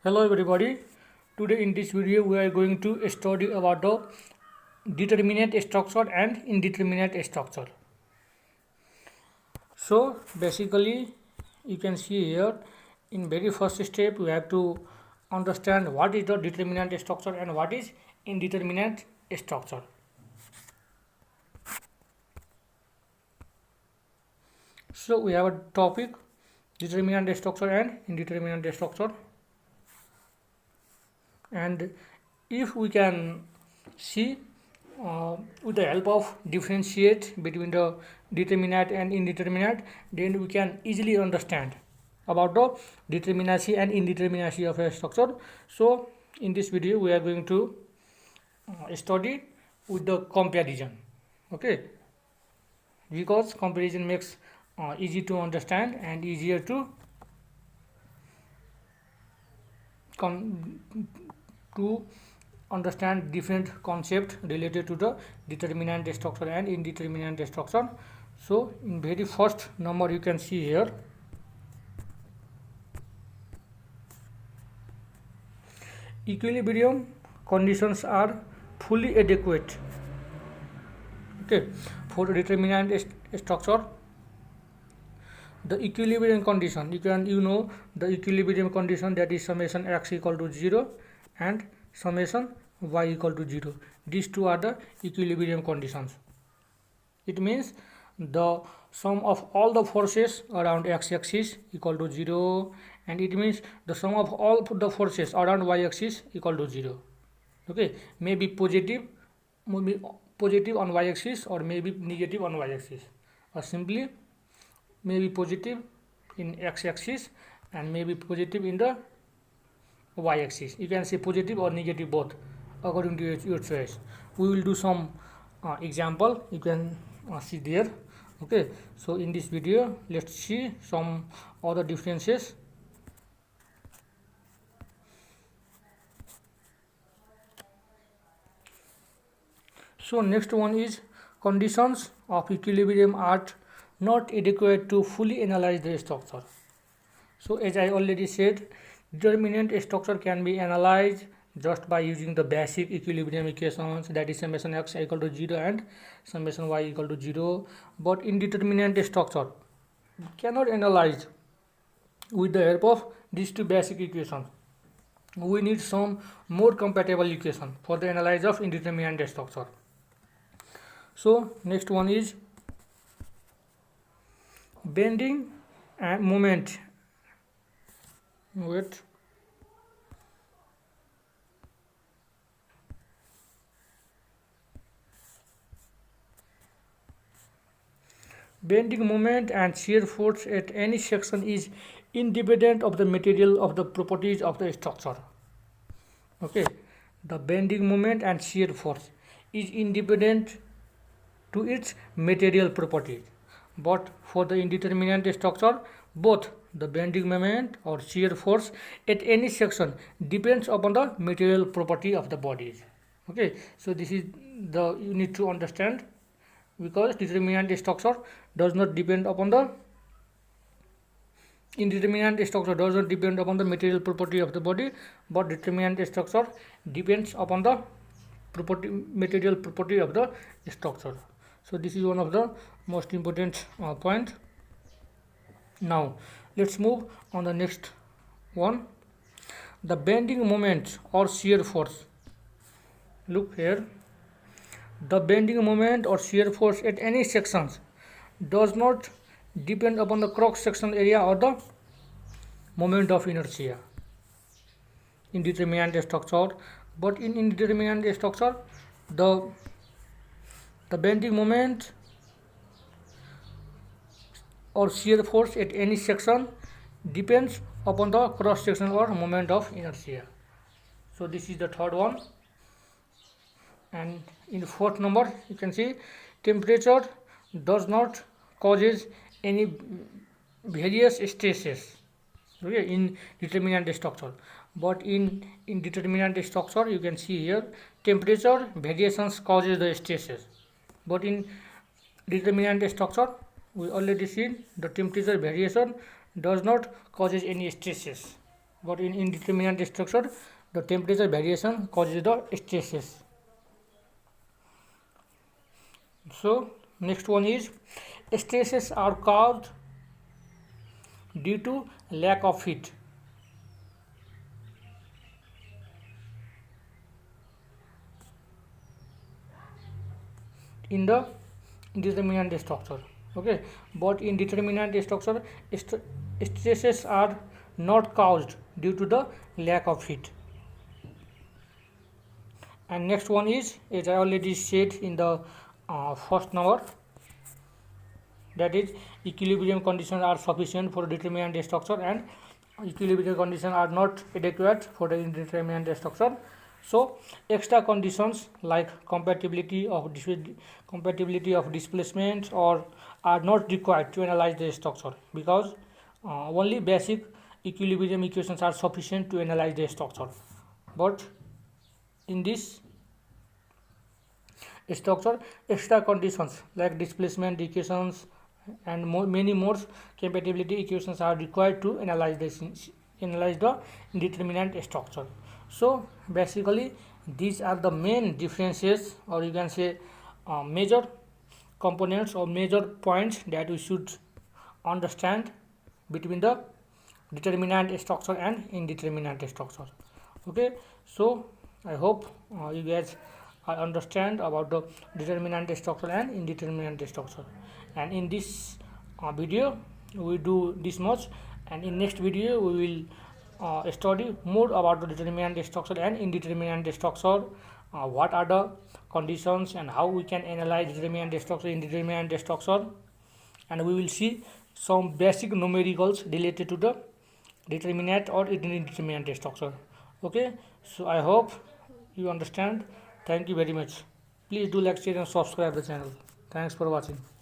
Hello everybody. Today in this video we are going to study about the determinate structure and indeterminate structure. So basically you can see here in very first step we have to understand what is the determinate structure and what is indeterminate structure. So we have a topic determinate structure and indeterminate structure. And if we can see with the help of differentiate between the determinate and indeterminate, then we can easily understand about the determinacy and indeterminacy of a structure. So in this video we are going to study with the comparison, okay, because comparison makes easy to understand and easier to understand different concept related to the determinant structure and indeterminate structure. So in very first number you can see here equilibrium conditions are fully adequate, okay, for determinant structure. The equilibrium condition, you know the equilibrium condition, that is summation x equal to 0 and summation y equal to 0. These two are the equilibrium conditions. It means the sum of all the forces around x-axis equal to 0, and it means the sum of all the forces around y-axis equal to 0. Okay, maybe positive on y-axis or maybe negative on y-axis, or simply maybe positive in x-axis and maybe positive in the y-axis. You can say positive or negative both according to your choice. We will do some example, you can see there. Okay, so in this video let's see some other differences. So next one is conditions of equilibrium are not adequate to fully analyze the structure. So as I already said, determinant structure can be analyzed just by using the basic equilibrium equations, that is summation x equal to 0 and summation y equal to 0. But indeterminate structure cannot analyze with the help of these two basic equations. We need some more compatible equation for the analysis of indeterminate structure. So next one is bending and moment. Bending moment and shear force at any section is independent of the material of the properties of the structure. Okay, the bending moment and shear force is independent to its material properties, but for the indeterminate structure, both the bending moment or shear force at any section depends upon the material property of the bodies. Okay, so this is the you need to understand, because determinate structure does not depend upon the indeterminate structure does not depend upon the material property of the body, but determinate structure depends upon the material property of the structure. So this is one of the most important point. Now let's move on the next one, the bending moment or shear force. Look here, the bending moment or shear force at any sections does not depend upon the cross section area or the moment of inertia in determinate structure, but in indeterminate structure the bending moment or shear force at any section depends upon the cross section or moment of inertia. So this is the third one. And in the fourth number you can see temperature does not causes any various stresses, okay, in determinate structure, but in indeterminate structure you can see here temperature variations causes the stresses, but in determinate structure we already seen the temperature variation does not causes any stresses. but in indeterminate structure the temperature variation causes the stresses. So next one is stresses are caused due to lack of heat. In the determinant structure, okay, but in determinant structure stresses are not caused due to the lack of heat. And next one is, as I already said in the first number, that is equilibrium conditions are sufficient for determinant structure and equilibrium conditions are not adequate for the indeterminate structure. So extra conditions like compatibility of displacement or are not required to analyze the structure, because only basic equilibrium equations are sufficient to analyze the structure. But in this structure, extra conditions like displacement equations and many more compatibility equations are required to analyze the indeterminate structure. So basically these are the main differences, or you can say major components or major points that we should understand between the determinant structure and indeterminate structure. Okay, so I hope you guys understand about the determinant structure and indeterminate structure. And in this video we do this much, and in next video we will study more about the determinant structure and indeterminate structure, what are the conditions and how we can analyze determinant structure, indeterminate structure, and we will see some basic numericals related to the determinate or indeterminate structure. Okay, so I hope you understand. Thank you very much. Please do like, share and subscribe the channel. Thanks for watching.